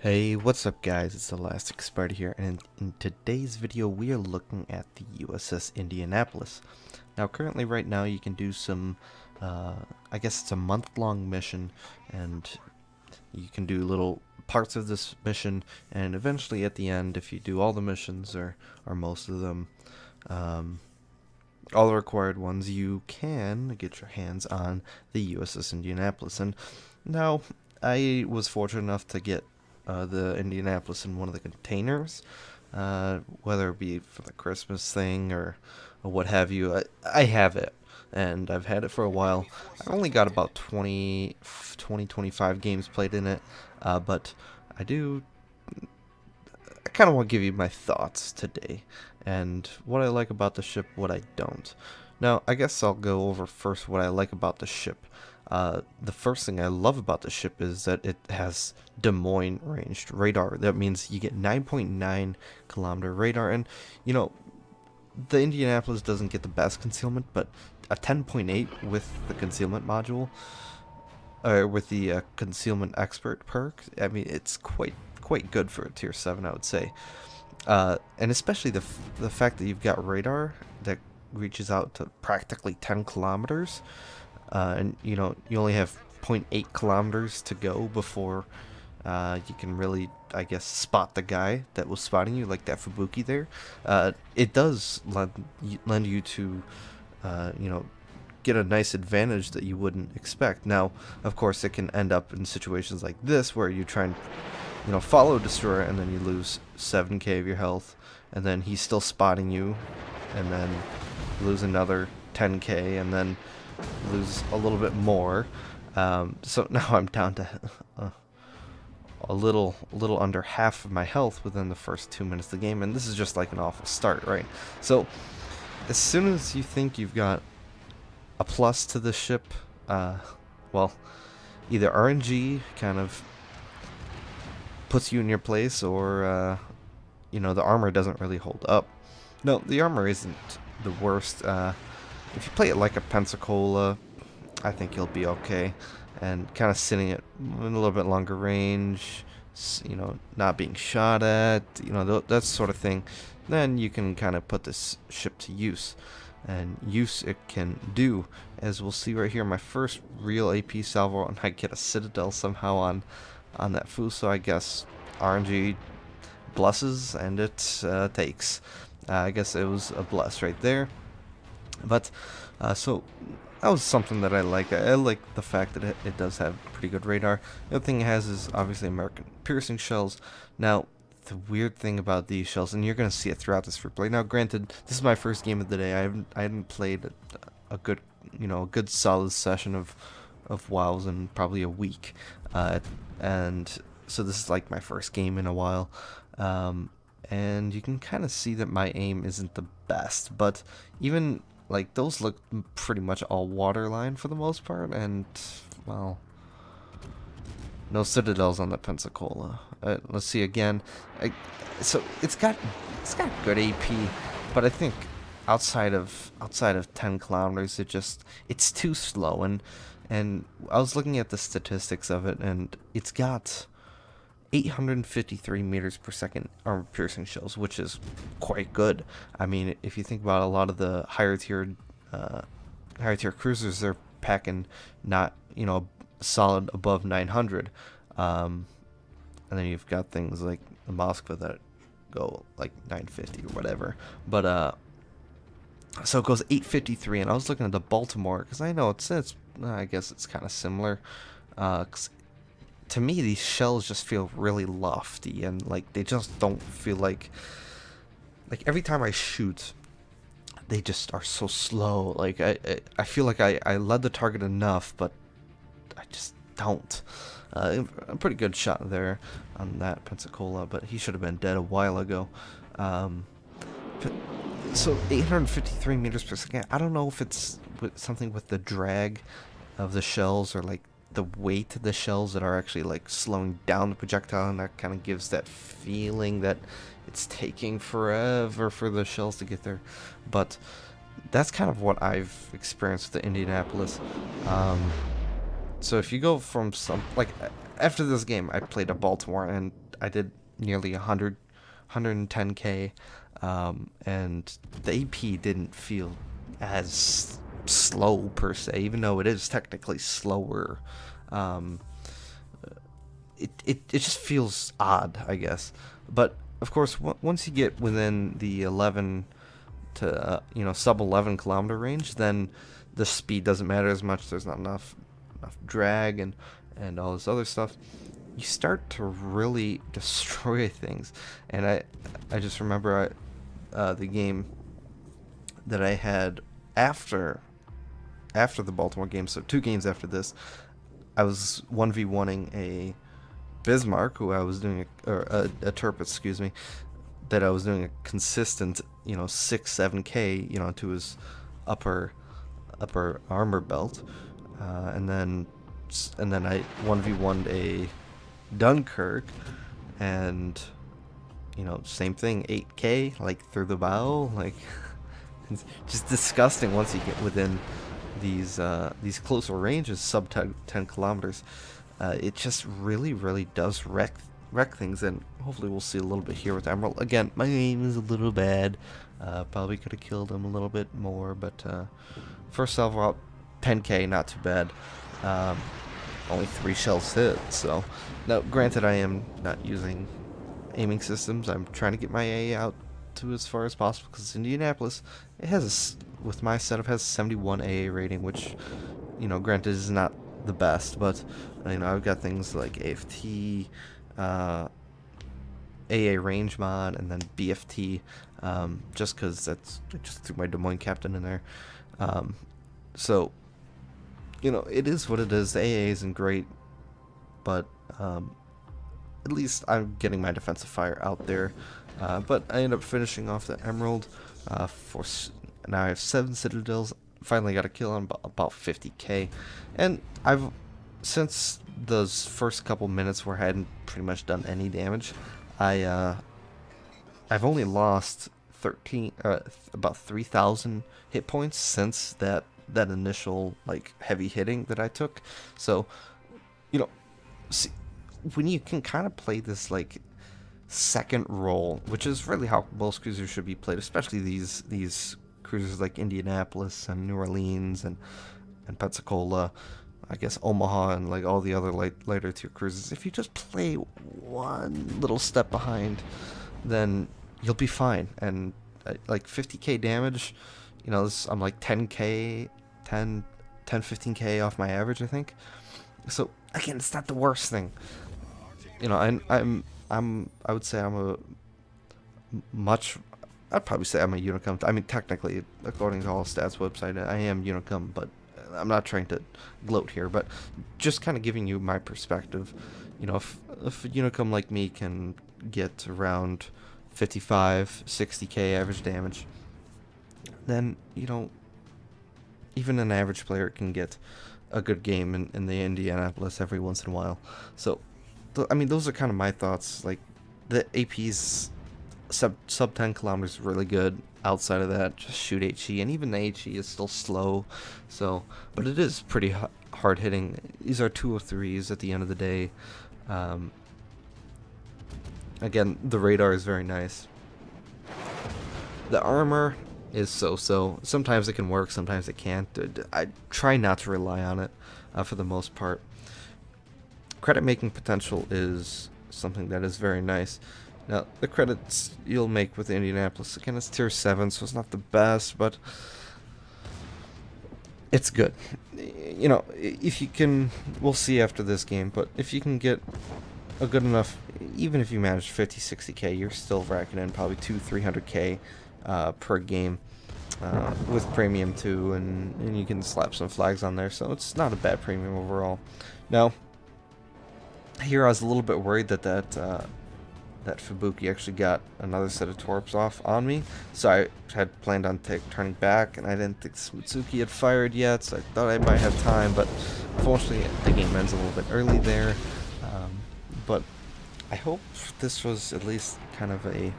Hey, what's up guys, it's ElasticSpyder here, and in today's video we are looking at the USS Indianapolis. Now currently right now you can do some, I guess it's a month-long mission, and you can do little parts of this mission, and eventually at the end, if you do all the missions, or most of them, all the required ones, you can get your hands on the USS Indianapolis. And now, I was fortunate enough to get the Indianapolis in one of the containers, whether it be for the Christmas thing or what have you. I have it, and I've had it for a while. I only got about 25 games played in it, but I kind of want to give you my thoughts today, and what I like about the ship, what I don't. Now, I guess I'll go over first what I like about the ship. The first thing I love about the ship is that it has Des Moines ranged radar. That means you get 9.9 kilometer radar, and you know, the Indianapolis doesn't get the best concealment, but a 10.8 with the concealment module, or with the concealment expert perk, I mean, it's quite good for a tier 7, I would say. And especially the fact that you've got radar that reaches out to practically 10 kilometers. And you know, you only have 0.8 kilometers to go before you can really, I guess, spot the guy that was spotting you, like that Fubuki there. It does lend you to, you know, get a nice advantage that you wouldn't expect. Now, of course, it can end up in situations like this where you try and, you know, follow a destroyer and then you lose 7k of your health, and then he's still spotting you, and then you lose another 10k, and then lose a little bit more. So now I'm down to a little under half of my health within the first 2 minutes of the game, and this is just like an awful start, right? So as soon as you think you've got a plus to the ship, well, either RNG kind of puts you in your place, or you know, the armor doesn't really hold up. No, the armor isn't the worst. If you play it like a Pensacola, I think you'll be okay. And kind of sitting it in a little bit longer range, you know, not being shot at, you know, that sort of thing, then you can kind of put this ship to use. And use it can do, as we'll see right here, my first real AP salvo, and I get a Citadel somehow on that foo, so I guess RNG blesses and it takes. I guess it was a bless right there. But so that was something that I like. I like the fact that it does have pretty good radar. The other thing it has is obviously American piercing shells. Now, the weird thing about these shells, and you're going to see it throughout this replay. Now, granted, this is my first game of the day. I hadn't played a good, you know, a good solid session of WoWs in probably a week, and so this is like my first game in a while. And you can kind of see that my aim isn't the best, but even like those look pretty much all waterline for the most part, and well, no Citadels on the Pensacola. Let's see again. So it's got good AP, but I think outside of 10 kilometers, it's too slow. And I was looking at the statistics of it, and it's got 853 meters per second armor piercing shells, which is quite good. I mean, if you think about a lot of the higher tier cruisers, they're packing not, you know, solid above 900, and then you've got things like the Moskva that go like 950 or whatever. But so it goes 853, and I was looking at the Baltimore because I know it's I guess it's kind of similar. 'Cause to me, these shells just feel really lofty, and like they just don't feel like every time I shoot, they just are so slow. Like I feel like I led the target enough, but I just don't. A pretty good shot there on that Pensacola, but he should have been dead a while ago. So 853 meters per second. I don't know if it's something with the drag of the shells, or like the weight of the shells that are actually like slowing down the projectile, and that kind of gives that feeling that it's taking forever for the shells to get there. But that's kind of what I've experienced with the Indianapolis. So if you go from some, like, after this game I played a Baltimore, and I did nearly 110k, and the AP didn't feel as slow per se, even though it is technically slower. Um, it just feels odd, I guess. But of course, once you get within the 11 to sub 11 kilometer range, then the speed doesn't matter as much. There's not enough drag and all this other stuff. You start to really destroy things. And I just remember the game that I had after the Baltimore game, so 2 games after this, I was 1v1ing a Bismarck, who I was doing a Turp, excuse me, that I was doing a consistent 6-7k to his upper armor belt, and then I 1v1'd a Dunkirk, and same thing, 8k like through the bow. Like, it's just disgusting once you get within these closer ranges, sub 10 kilometers. It just really does wreck things, and hopefully we'll see a little bit here with Emerald. Again, my aim is a little bad. Probably could have killed him a little bit more, but first salvo out, 10k, not too bad. Only 3 shells hit, so now granted I am not using aiming systems. I'm trying to get my AA out to as far as possible, because Indianapolis, it has with my setup, has 71 AA rating, which granted is not the best, but I've got things like AFT, AA range mod, and then BFT, just because I just threw my Des Moines captain in there. So it is what it is. The AA isn't great, but at least I'm getting my defensive fire out there. But I end up finishing off the Emerald. Now I have 7 citadels. Finally got a kill on about 50k, and since those first couple minutes where I hadn't pretty much done any damage, I've only lost about 3,000 hit points since that initial heavy hitting that I took. So see, when you can kind of play this second role, which is really how most cruisers should be played, especially these cruisers like Indianapolis and New Orleans and Pensacola, I guess Omaha, and all the other lighter tier cruisers. If you just play one little step behind, then you'll be fine. And 50k damage, I'm like 10k, 15k off my average, I think. So again, it's not the worst thing. I would say I'd probably say I'm a Unicum. I mean, technically, according to all stats website, I am Unicum, but I'm not trying to gloat here, but just kind of giving you my perspective. If a Unicum like me can get around 55, 60k average damage, then, even an average player can get a good game in the Indianapolis every once in a while. So, I mean, those are kind of my thoughts. The AP's sub 10 kilometers is really good. Outside of that, just shoot HE, and even the HE is still slow. So, but it is pretty hard hitting. These are 203s at the end of the day. Again, the radar is very nice. The armor is so-so. Sometimes it can work, sometimes it can't. I try not to rely on it for the most part. Credit making potential is something that is very nice. Now, the credits you'll make with Indianapolis, again, it's tier 7, so it's not the best, but it's good. If you can, we'll see after this game, but if you can get a good enough, even if you manage 50, 60k, you're still racking in probably 200-300k per game with premium too, and you can slap some flags on there, so it's not a bad premium overall. Now, here I was a little bit worried that Fubuki actually got another set of torps off on me, so I had planned on turning back, and I didn't think Smutsuki had fired yet, so I thought I might have time, but unfortunately the game ends a little bit early there. But I hope this was at least kind of a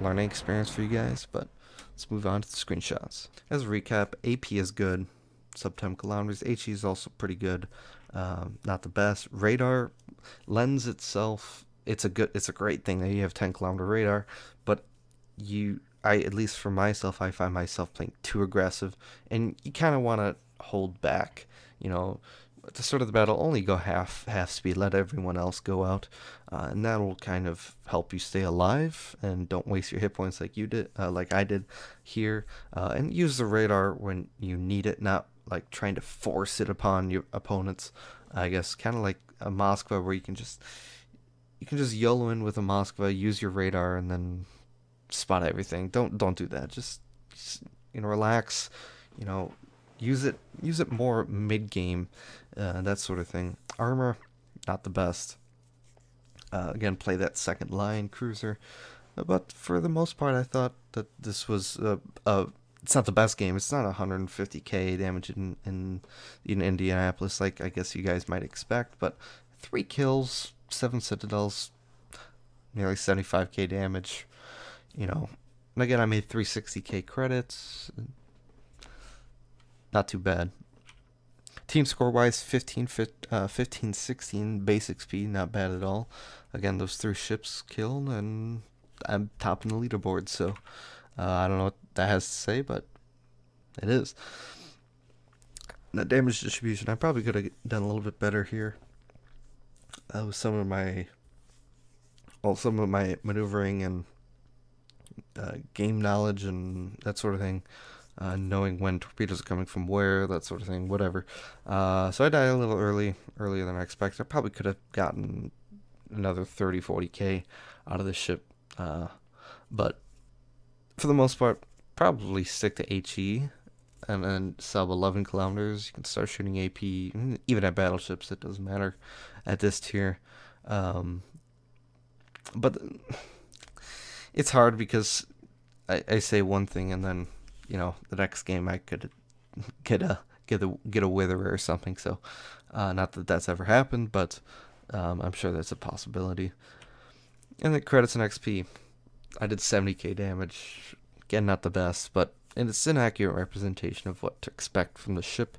learning experience for you guys, but let's move on to the screenshots. As a recap, AP is good, sub 10 kilometers, HE is also pretty good, not the best. Radar lends itself it's a great thing that you have 10-kilometer radar, but at least for myself, I find myself playing too aggressive, and you kind of want to hold back. You know, at the start of the battle, only go half speed. Let everyone else go out, and that will kind of help you stay alive and don't waste your hit points like you did, like I did here. And use the radar when you need it, not like trying to force it upon your opponents. I guess kind of like a Moskva, where you can just YOLO in with a Moskva, use your radar, and then spot everything. Don't do that. Just relax. You know, use it more mid game, that sort of thing. Armor, not the best. Again, play that second line cruiser, but for the most part, I thought that this was it's not the best game. It's not 150k damage in Indianapolis, like I guess you guys might expect, but 3 kills, 7 citadels, nearly 75k damage. And again, I made 360k credits. Not too bad. Team score wise, 15-16 basic speed, not bad at all. Again, those 3 ships killed, and I'm top in the leaderboard, so I don't know what that has to say, but it is. Now, damage distribution, I probably could have done a little bit better here. With some of my maneuvering and game knowledge and that sort of thing. Knowing when torpedoes are coming from where, that sort of thing, whatever. So I died a little earlier than I expected. I probably could have gotten another 30-40k out of the ship. But for the most part, probably stick to HE and then sub 11 kilometers. You can start shooting AP, even at battleships, it doesn't matter at this tier. But it's hard because I say one thing and then the next game I could get a wither or something. So not that that's ever happened, but I'm sure that's a possibility. And the credits and XP, I did 70k damage. Again, not the best, but it's an accurate representation of what to expect from the ship.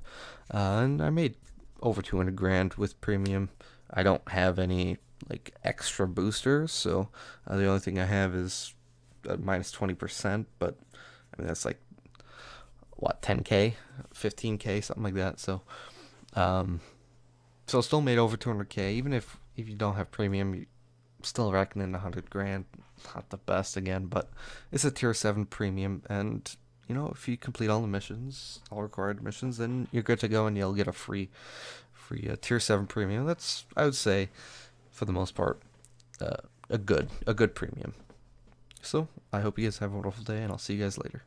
And I made over 200 grand with premium. I don't have any like extra boosters, so the only thing I have is minus 20%, but I mean that's like what, 10k, 15k, something like that. So still made over 200k. Even if you don't have premium, you still reckon in 100 grand. Not the best again, but it's a tier 7 premium, and if you complete all the missions, all required missions, then you're good to go, and you'll get a free tier 7 premium. That's, I would say, for the most part, a good premium. So I hope you guys have a wonderful day, and I'll see you guys later.